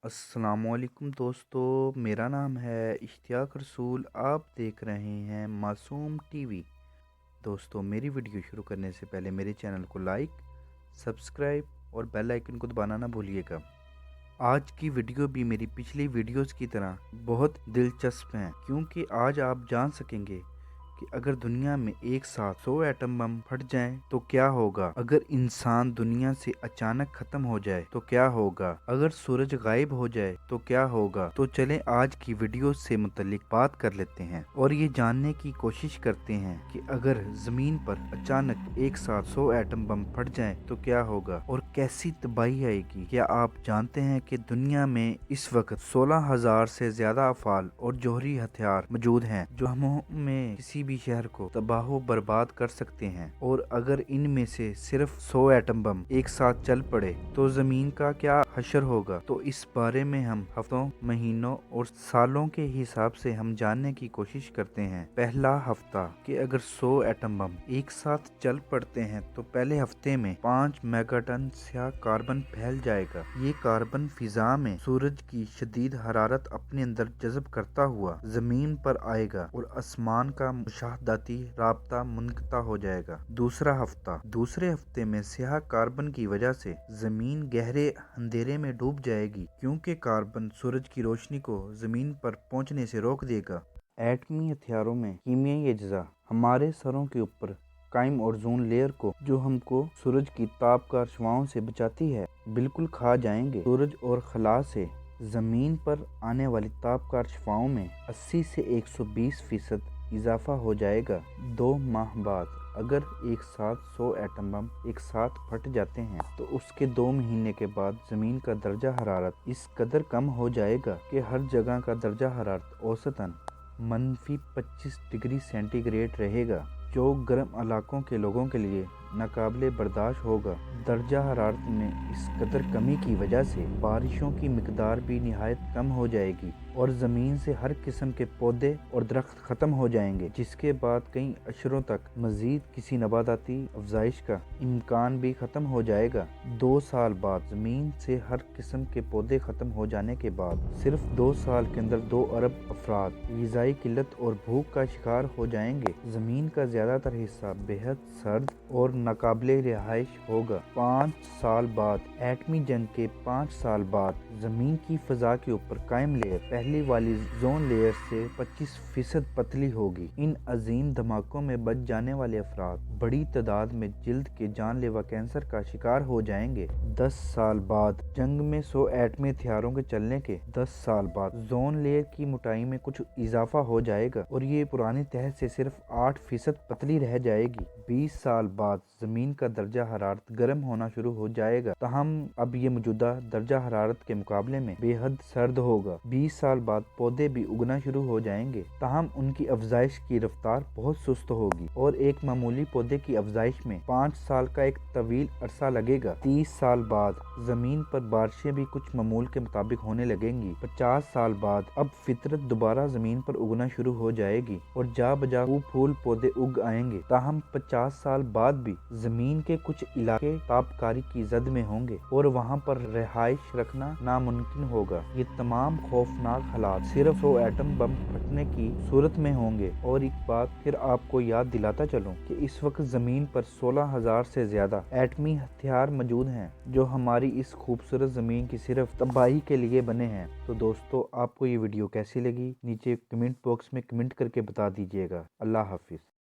अस्सलामुअलैकुम दोस्तों, मेरा नाम है इश्तियाक रसूल। आप देख रहे हैं मासूम टीवी। दोस्तों, मेरी वीडियो शुरू करने से पहले मेरे चैनल को लाइक, सब्सक्राइब और बेल आइकन को दबाना ना भूलिएगा। आज की वीडियो भी मेरी पिछली वीडियोस की तरह बहुत दिलचस्प है, क्योंकि आज आप जान सकेंगे कि अगर दुनिया में एक साथ 100 एटम बम फट जाएं तो क्या होगा। अगर इंसान दुनिया से अचानक खत्म हो जाए तो क्या होगा। अगर सूरज गायब हो जाए तो क्या होगा। तो चलें आज की वीडियो से मुतल्लिक बात कर लेते हैं और ये जानने की कोशिश करते हैं कि अगर जमीन पर अचानक एक साथ 100 एटम बम फट जाएं तो क्या होगा और कैसी तबाही आएगी। क्या आप जानते हैं कि दुनिया में इस वक्त 16,000 से ज्यादा अफाल और जौहरी हथियार मौजूद हैं जो हमें किसी भी शहर को तबाह बर्बाद कर सकते हैं। और अगर इनमें से सिर्फ 100 एटम बम एक साथ चल पड़े तो जमीन का क्या हशर होगा। तो इस बारे में हम हफ्तों, महीनों और सालों के हिसाब से हम जानने की कोशिश करते हैं। पहला हफ्ता कि अगर 100 एटम बम एक साथ चल पड़ते हैं तो पहले हफ्ते में 5 मेगाटन स्याह कार्बन फैल जाएगा। ये कार्बन फिजा में सूरज की शदीद हरारत अपने अंदर जज़ब करता हुआ जमीन पर आएगा और आसमान का मुशाहदाती राब्ता मुनक़ता हो जाएगा। दूसरे हफ्ते में स्याह कार्बन की वजह से जमीन गहरे अंधेरे में डूब जाएगी, क्योंकि कार्बन सूरज की रोशनी को जमीन पर पहुंचने से रोक देगा। एटमी हथियारों में कीमियाई अज्जा हमारे सरों के ऊपर कायम ओजोन लेयर को, जो हमको सूरज की तापकार शुआओं से बचाती है, बिल्कुल खा जाएंगे। सूरज और खला से जमीन पर आने वाली तापकार शुआओं में 80 से 120% इजाफा हो जाएगा। 2 माह बाद अगर एक साथ 100 एटम बम एक साथ फट जाते हैं तो उसके 2 महीने के बाद जमीन का दर्जा हरारत इस कदर कम हो जाएगा कि हर जगह का दर्जा हरारत औसतन -25 डिग्री सेंटीग्रेड रहेगा, जो गर्म इलाकों के लोगों के लिए नाकाबिले बर्दाश्त होगा। दर्जा हरारत में इस कदर कमी की वजह से बारिशों की मिकदार भी निहायत कम हो जाएगी और ज़मीन से हर किस्म के पौधे और दरख्त ख़त्म हो जाएंगे, जिसके बाद कई अशरों तक मज़ीद किसी नबाताती अफजाइश का इम्कान भी ख़त्म हो जाएगा। 2 साल बाद ज़मीन से हर किस्म के पौधे ख़त्म हो जाने के बाद सिर्फ 2 साल के अंदर 2 अरब अफराद ग़िज़ाई किल्लत और भूख का शिकार हो जाएंगे। ज़मीन का ज़्यादातर हिस्सा बेहद सर्द और नाकाबिले रिहाइश होगा। 5 साल बाद एटमी जंग के 5 साल बाद जमीन की फजा के ऊपर कायम लेयर पहली वाली जोन लेयर से 25% पतली होगी। इन अजीम धमाकों में बच जाने वाले अफराद बड़ी तादाद में जिल्द के जानलेवा कैंसर का शिकार हो जाएंगे। 10 साल बाद जंग में 100 एटमी हथियारों के चलने के 10 साल बाद जोन लेयर की मोटाई में कुछ इजाफा हो जाएगा और ये पुरानी तह से सिर्फ 8% पतली रह जाएगी। 20 साल बाद जमीन का दर्जा हरारत गर्म होना शुरू हो जाएगा, तहम अब ये मौजूदा दर्जा हरारत के मुकाबले में बेहद सर्द होगा। 20 साल बाद पौधे भी उगना शुरू हो जाएंगे, तहम उनकी अफजाइश की रफ्तार बहुत सुस्त होगी और एक मामूली पौधे की अफजाइश में 5 साल का एक तवील अरसा लगेगा। 30 साल बाद जमीन पर बारिशें भी कुछ मामूल के मुताबिक होने लगेंगी। 50 साल बाद अब फितरत दोबारा जमीन पर उगना शुरू हो जाएगी और जा बजा फूल पौधे उग आएंगे, ताहम 50 साल बाद भी जमीन के कुछ इलाके तापकारी की जद में होंगे और वहां पर रिहाइश रखना नामुमकिन होगा। ये तमाम खौफनाक हालात सिर्फ 100 एटम बम फटने की सूरत में होंगे। और एक बात फिर आपको याद दिलाता चलूं कि इस वक्त जमीन पर 16,000 से ज्यादा एटमी हथियार मौजूद हैं, जो हमारी इस खूबसूरत जमीन की सिर्फ तबाही के लिए बने हैं। तो दोस्तों, आपको ये वीडियो कैसी लगी नीचे कमेंट बॉक्स में कमेंट करके बता दीजिएगा। अल्लाह हाफिज।